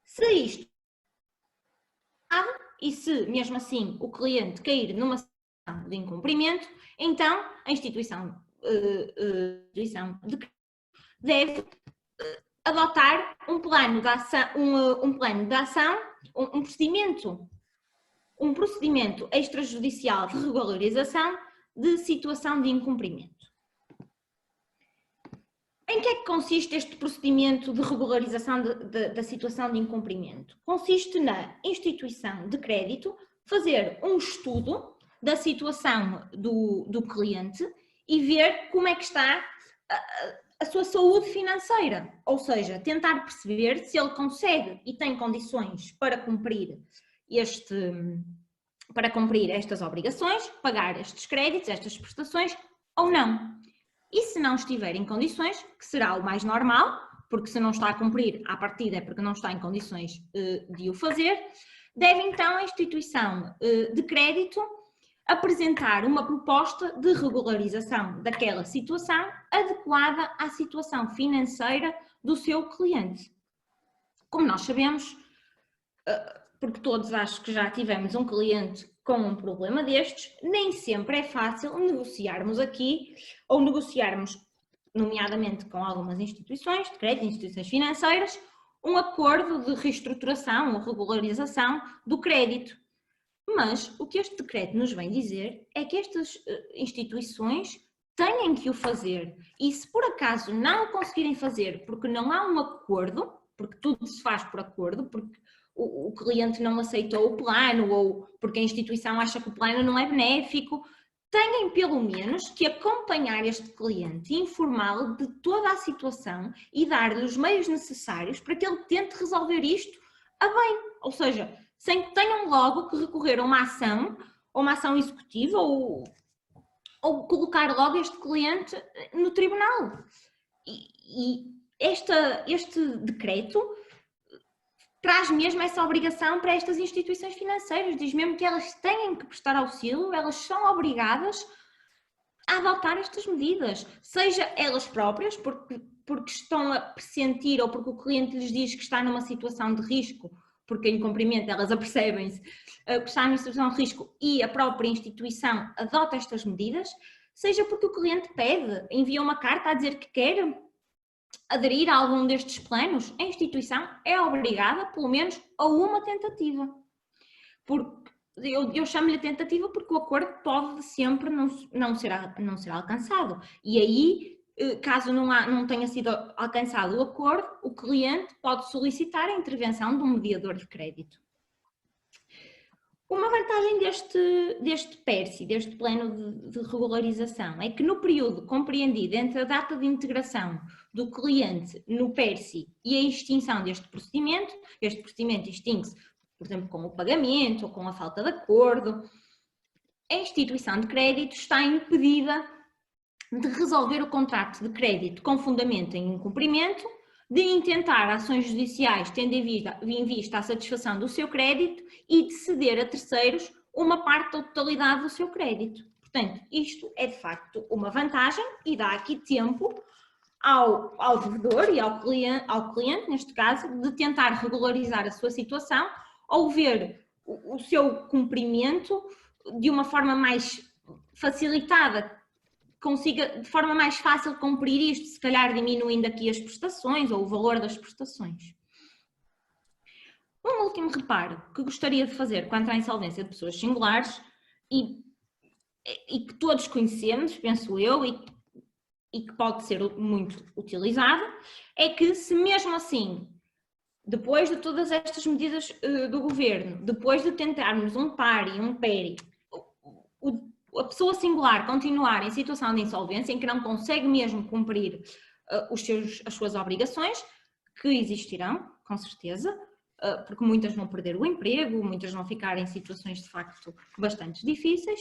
B: Se isto e se mesmo assim o cliente cair numa situação de incumprimento, então a instituição de crédito deve adotar um plano de ação, um procedimento extrajudicial de regularização de situação de incumprimento. Em que é que consiste este procedimento de regularização da situação de incumprimento? Consiste na instituição de crédito fazer um estudo da situação do cliente e ver como é que está a sua saúde financeira, ou seja, tentar perceber se ele consegue e tem condições para cumprir para cumprir estas obrigações, pagar estes créditos, estas prestações ou não. E se não estiver em condições, que será o mais normal, porque se não está a cumprir à partida é porque não está em condições de o fazer, deve então a instituição de crédito apresentar uma proposta de regularização daquela situação adequada à situação financeira do seu cliente. Como nós sabemos, porque todos acho que já tivemos um cliente com um problema destes, nem sempre é fácil negociarmos aqui, ou negociarmos, nomeadamente com algumas instituições de crédito, instituições financeiras, um acordo de reestruturação ou regularização do crédito. Mas o que este decreto nos vem dizer é que estas instituições têm que o fazer, e se por acaso não o conseguirem fazer porque não há um acordo, porque tudo se faz por acordo, porque o cliente não aceitou o plano ou porque a instituição acha que o plano não é benéfico, têm pelo menos que acompanhar este cliente e informá-lo de toda a situação e dar-lhe os meios necessários para que ele tente resolver isto a bem, ou seja, sem que tenham logo que recorrer a uma ação executiva ou colocar logo este cliente no tribunal. E este decreto traz mesmo essa obrigação para estas instituições financeiras, diz mesmo que elas têm que prestar auxílio, elas são obrigadas a adotar estas medidas, seja elas próprias, porque estão a pressentir ou porque o cliente lhes diz que está numa situação de risco, porque em cumprimento elas apercebem-se que está numa situação de risco e a própria instituição adota estas medidas, seja porque o cliente pede, envia uma carta a dizer que quer aderir a algum destes planos, a instituição é obrigada, pelo menos, a uma tentativa. Porque eu chamo-lhe tentativa porque o acordo pode sempre não ser alcançado. E aí, caso não tenha sido alcançado o acordo, o cliente pode solicitar a intervenção de um mediador de crédito. Uma vantagem deste PERSI, deste plano de regularização, é que no período compreendido entre a data de integração do cliente no PERSI e a extinção deste procedimento, este procedimento extingue-se, por exemplo, com o pagamento ou com a falta de acordo, a instituição de crédito está impedida de resolver o contrato de crédito com fundamento em incumprimento, de intentar ações judiciais tendo em vista a satisfação do seu crédito e de ceder a terceiros uma parte da totalidade do seu crédito. Portanto, isto é de facto uma vantagem e dá aqui tempo ao devedor e ao cliente, neste caso, de tentar regularizar a sua situação ou ver o seu cumprimento de uma forma mais facilitada, consiga de forma mais fácil cumprir isto, se calhar diminuindo aqui as prestações ou o valor das prestações. Um último reparo que gostaria de fazer quanto à insolvência de pessoas singulares e que todos conhecemos, penso eu, e que pode ser muito utilizado, é que se mesmo assim, depois de todas estas medidas do governo, depois de tentarmos um PARI e um PERI, a pessoa singular continuar em situação de insolvência, em que não consegue mesmo cumprir as suas obrigações, que existirão, com certeza, porque muitas vão perder o emprego, muitas vão ficar em situações de facto bastante difíceis,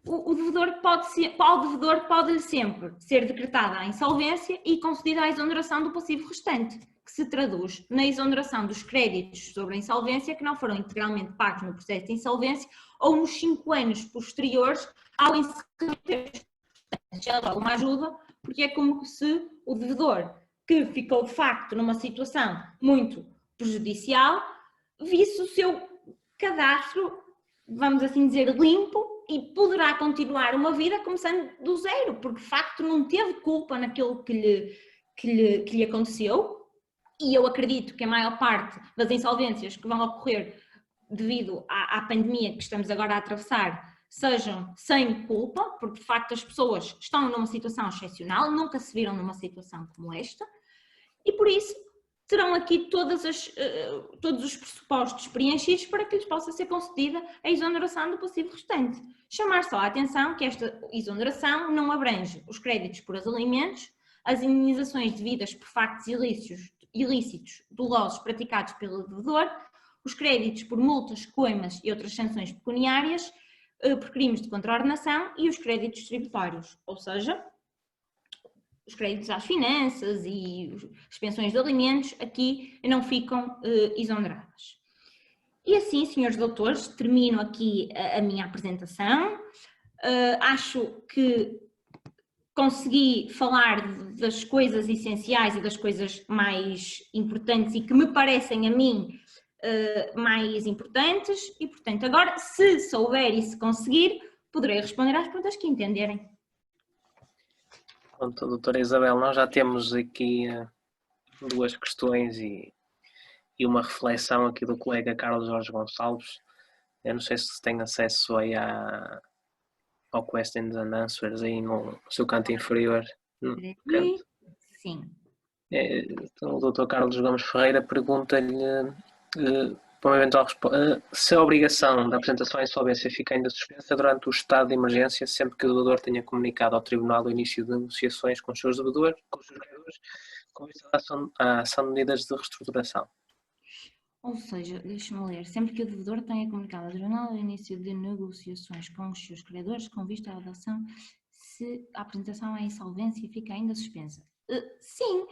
B: ao devedor pode-lhe sempre ser decretada a insolvência e concedida a exoneração do passivo restante, que se traduz na exoneração dos créditos sobre a insolvência que não foram integralmente pagos no processo de insolvência ou nos 5 anos posteriores ao encerramento. Já dá uma ajuda, porque é como se o devedor, que ficou de facto numa situação muito prejudicial, visse o seu cadastro, vamos assim dizer, limpo e poderá continuar uma vida começando do zero, porque de facto não teve culpa naquilo que lhe aconteceu. E eu acredito que a maior parte das insolvências que vão ocorrer devido à pandemia que estamos agora a atravessar sejam sem culpa, porque de facto as pessoas estão numa situação excepcional, nunca se viram numa situação como esta, e por isso terão aqui todos os pressupostos preenchidos para que lhes possa ser concedida a exoneração do passivo restante. Chamar só a atenção que esta exoneração não abrange os créditos por alimentos, as indenizações devidas por factos ilícitos dolosos praticados pelo devedor, os créditos por multas, coimas e outras sanções pecuniárias por crimes de contraordenação e os créditos tributários, ou seja, os créditos às finanças e as pensões de alimentos aqui não ficam exoneradas. E assim, senhores doutores, termino aqui a minha apresentação. Acho que consegui falar das coisas essenciais e das coisas mais importantes e que me parecem a mim mais importantes e, portanto, agora, se souber e se conseguir, poderei responder às perguntas que entenderem.
A: Pronto, doutora Isabel, nós já temos aqui duas questões e uma reflexão aqui do colega Carlos Jorge Gonçalves. Eu não sei se tem acesso aí ao questions and answers aí no seu canto inferior. Canto.
B: Sim.
A: Então, o doutor Carlos Gomes Ferreira pergunta-lhe para uma eventual resposta se a obrigação da apresentação à insolvência fica ainda suspensa durante o estado de emergência, sempre que o devedor tenha comunicado ao tribunal o início de negociações com os seus devedores, com os seus credores, com vista à ação de medidas de reestruturação.
B: Ou seja, deixa-me ler, sempre que o devedor tenha comunicado ao tribunal o início de negociações com os seus credores, com vista à ação, se a apresentação à insolvência fica ainda suspensa. Sim,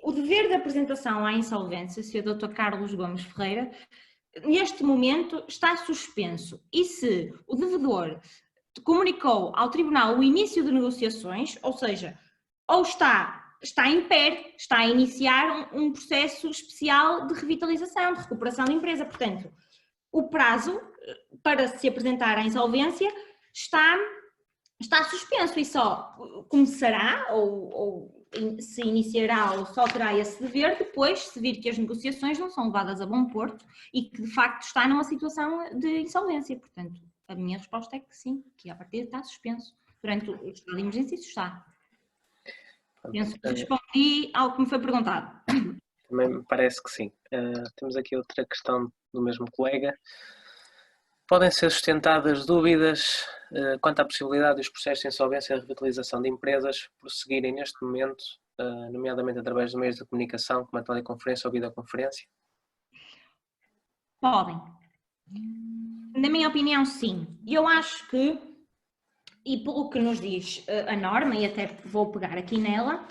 B: o dever de apresentação à insolvência, Sr. Dr. Carlos Gomes Ferreira, neste momento está suspenso. E se o devedor comunicou ao tribunal o início de negociações, ou seja, ou está império, está a iniciar um processo especial de revitalização, de recuperação da empresa. Portanto, o prazo para se apresentar à insolvência está suspenso e só começará ou se iniciará ou só terá esse dever depois se vir que as negociações não são levadas a bom porto e que de facto está numa situação de insolvência. Portanto, a minha resposta é que sim, que a partida está suspenso. Durante o estado de emergência isso está. Penso que respondi ao que me foi perguntado.
A: Também me parece que sim. Temos aqui outra questão do mesmo colega. Podem ser sustentadas dúvidas quanto à possibilidade dos processos de insolvência e revitalização de empresas prosseguirem neste momento, nomeadamente através de meios de comunicação, como a teleconferência ou videoconferência?
B: Podem. Na minha opinião, sim. Eu acho que, e pelo que nos diz a norma, e até vou pegar aqui nela,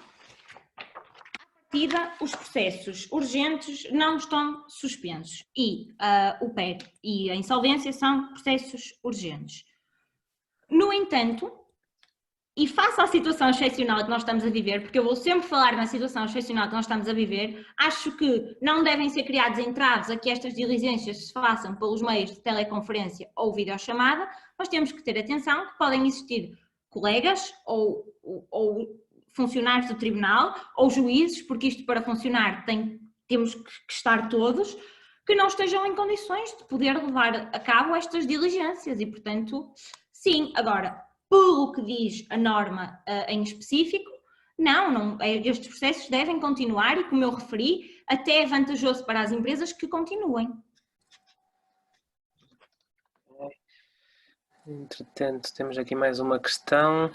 B: à partida os processos urgentes não estão suspensos e o PER e a insolvência são processos urgentes. No entanto, e face à situação excepcional que nós estamos a viver, porque eu vou sempre falar na situação excepcional que nós estamos a viver, acho que não devem ser criados entraves a que estas diligências se façam pelos meios de teleconferência ou videochamada, mas temos que ter atenção que podem existir colegas ou funcionários do tribunal ou juízes, porque isto para funcionar temos que estar todos, que não estejam em condições de poder levar a cabo estas diligências e, portanto, sim. Agora, pelo que diz a norma em específico, não, estes processos devem continuar e, como eu referi, até é vantajoso para as empresas que continuem.
A: Entretanto, temos aqui mais uma questão.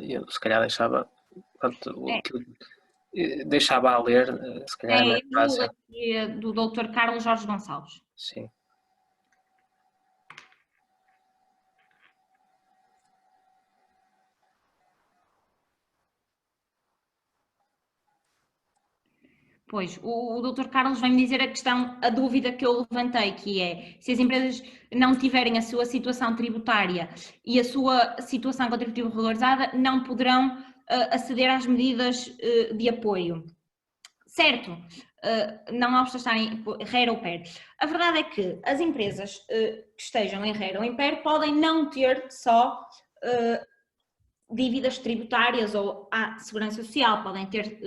A: Eu se calhar deixava a ler, se calhar é mais fácil.
B: Do Dr. Carlos Jorge Gonçalves.
A: Sim.
B: Pois, o Dr. Carlos vem-me dizer a dúvida que eu levantei, que é, se as empresas não tiverem a sua situação tributária e a sua situação contributiva regularizada, não poderão aceder às medidas de apoio. Certo, não obsta estar em RER ou PER. A verdade é que as empresas que estejam em RER ou em PER podem não ter só dívidas tributárias ou à segurança social, podem ter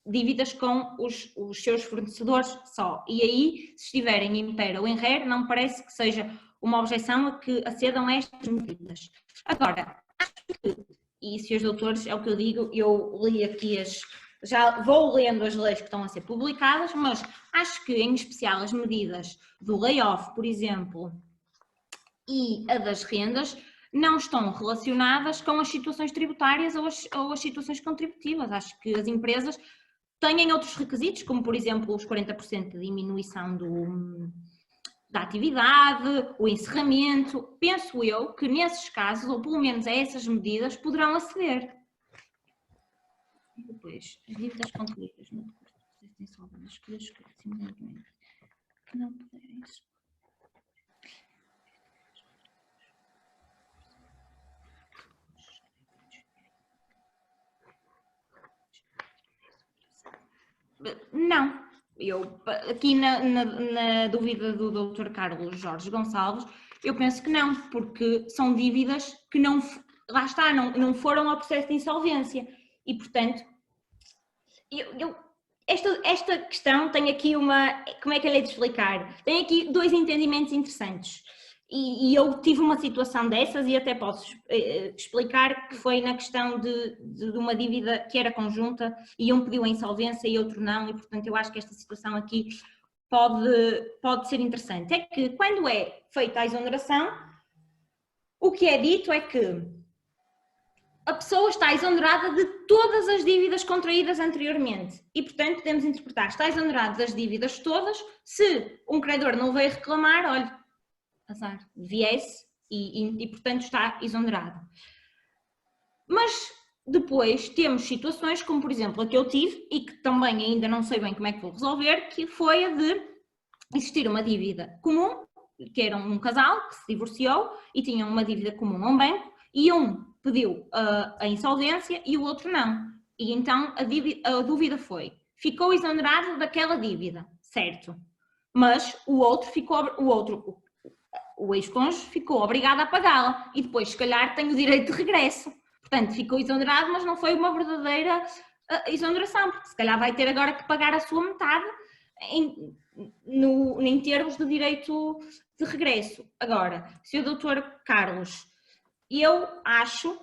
B: dívidas com os seus fornecedores só. E aí, se estiverem em PER ou em RER, não parece que seja uma objeção a que acedam a estas medidas. Agora, acho que, e senhores doutores, é o que eu digo, eu li aqui já vou lendo as leis que estão a ser publicadas, mas acho que, em especial, as medidas do layoff, por exemplo, e a das rendas, não estão relacionadas com as situações tributárias ou as situações contributivas. Acho que as empresas têm outros requisitos, como por exemplo os 40% de diminuição da atividade, o encerramento. Penso eu que nesses casos, ou pelo menos a essas medidas, poderão aceder. E depois, as dívidas contraídas no decurso do processo de insolvência, que simultaneamente que não puderem ser. Não. Eu, aqui na dúvida do Dr. Carlos Jorge Gonçalves, eu penso que não, porque são dívidas que não, lá está, não foram ao processo de insolvência. E, portanto, esta questão tem aqui como é que eu lhe de explicar? Tem aqui dois entendimentos interessantes. E eu tive uma situação dessas e até posso explicar que foi na questão de uma dívida que era conjunta e um pediu a insolvência e outro não, e portanto eu acho que esta situação aqui pode ser interessante. É que quando é feita a exoneração, o que é dito é que a pessoa está exonerada de todas as dívidas contraídas anteriormente e, portanto, podemos interpretar, está exonerada das dívidas todas. Se um credor não veio reclamar, olha, azar, viesse e, portanto, está exonerado. Mas depois temos situações como, por exemplo, a que eu tive e que também ainda não sei bem como é que vou resolver, que foi a de existir uma dívida comum, que era um casal que se divorciou e tinham uma dívida comum a um banco e um pediu a insolvência e o outro não. E então a dúvida foi, ficou exonerado daquela dívida, certo? Mas o ex-cônjuge ficou obrigado a pagá-la e depois, se calhar, tem o direito de regresso. Portanto, ficou exonerado, mas não foi uma verdadeira exoneração, porque se calhar vai ter agora que pagar a sua metade em termos de direito de regresso. Agora, Sr. Dr. Carlos, eu acho,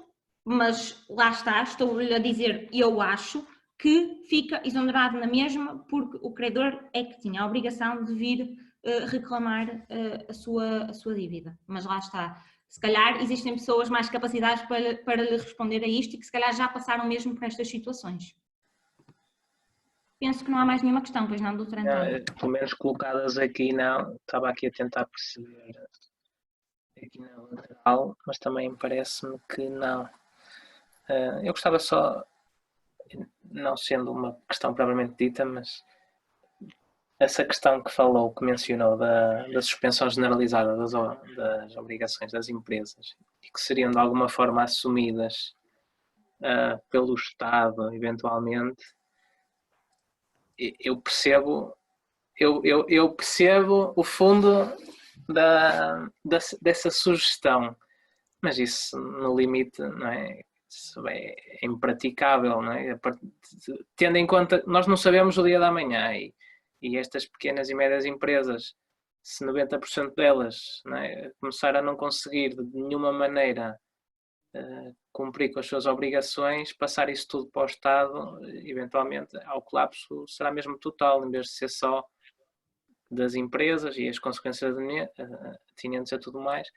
B: mas lá está, estou-lhe a dizer, eu acho que fica exonerado na mesma, porque o credor é que tinha a obrigação de vir reclamar a sua dívida. Mas lá está, se calhar existem pessoas mais capacitadas para lhe responder a isto e que se calhar já passaram mesmo por estas situações. Penso que não há mais nenhuma questão, pois não, doutor António?
A: Pelo menos colocadas aqui não, estava aqui a tentar perceber aqui na lateral, mas também parece-me que não. Eu gostava só, não sendo uma questão propriamente dita, mas essa questão que falou, que mencionou da suspensão generalizada das obrigações das empresas e que seriam de alguma forma assumidas pelo Estado, eventualmente, eu percebo o fundo dessa sugestão, mas isso no limite, não é? Isso é impraticável, não é? Tendo em conta que nós não sabemos o dia da manhã e estas pequenas e médias empresas, se 90% delas, não é, começar a não conseguir de nenhuma maneira cumprir com as suas obrigações, passar isso tudo para o Estado, eventualmente ao colapso será mesmo total, em vez de ser só das empresas e as consequências atinentes a tudo mais.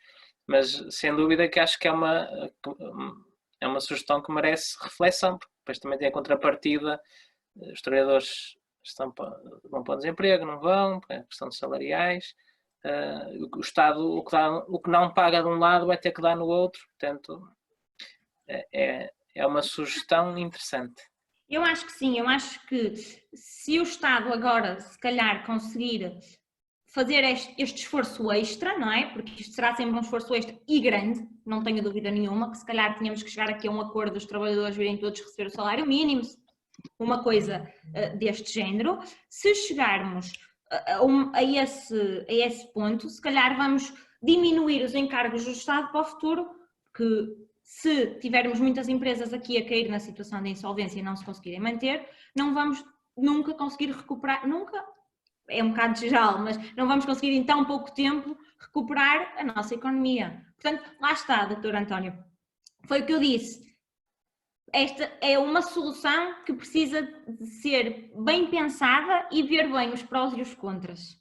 A: Mas sem dúvida que acho que é uma sugestão que merece reflexão, porque depois também tem a contrapartida, os trabalhadores vão para o desemprego, não vão, é questão de salariais, o Estado o que não paga de um lado vai ter que dar no outro, portanto é uma sugestão interessante.
B: Eu acho que sim, eu acho que se o Estado agora se calhar conseguir fazer este esforço extra, não é? Porque isto será sempre um esforço extra e grande, não tenho dúvida nenhuma, que se calhar tínhamos que chegar aqui a um acordo dos trabalhadores virem todos receber o salário mínimo, uma coisa deste género. Se chegarmos a esse ponto, se calhar vamos diminuir os encargos do Estado para o futuro, que se tivermos muitas empresas aqui a cair na situação de insolvência e não se conseguirem manter, não vamos nunca conseguir recuperar, nunca, é um bocado geral, mas não vamos conseguir em tão pouco tempo recuperar a nossa economia. Portanto, lá está, Dr. António. Foi o que eu disse. Esta é uma solução que precisa de ser bem pensada e ver bem os prós e os contras.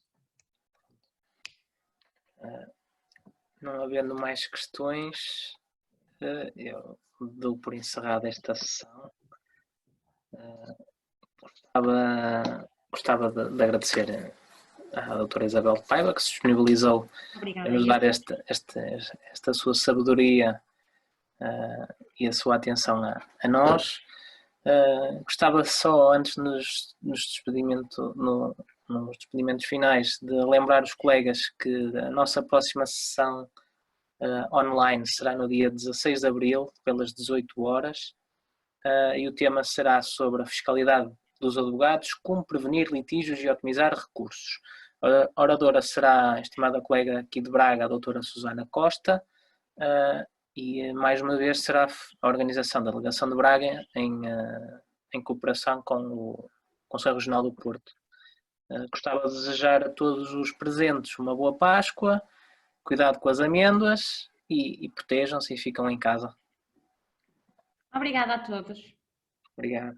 A: Não havendo mais questões, eu dou por encerrada esta sessão. Gostava de agradecer à doutora Isabel de Paiva, que se disponibilizou
B: Obrigada.
A: a nos dar esta sua sabedoria e a sua atenção a nós. Gostava só, antes nos despedimentos finais, de lembrar os colegas que a nossa próxima sessão online será no dia 16 de Abril, pelas 18 horas, e o tema será sobre a fiscalidade dos advogados, como prevenir litígios e otimizar recursos. A oradora será a estimada colega aqui de Braga, a doutora Susana Costa, e mais uma vez será a organização da Delegação de Braga em cooperação com o Conselho Regional do Porto. Gostava de desejar a todos os presentes uma boa Páscoa, cuidado com as amêndoas e protejam-se e ficam em casa.
B: Obrigada a todos.
A: Obrigado.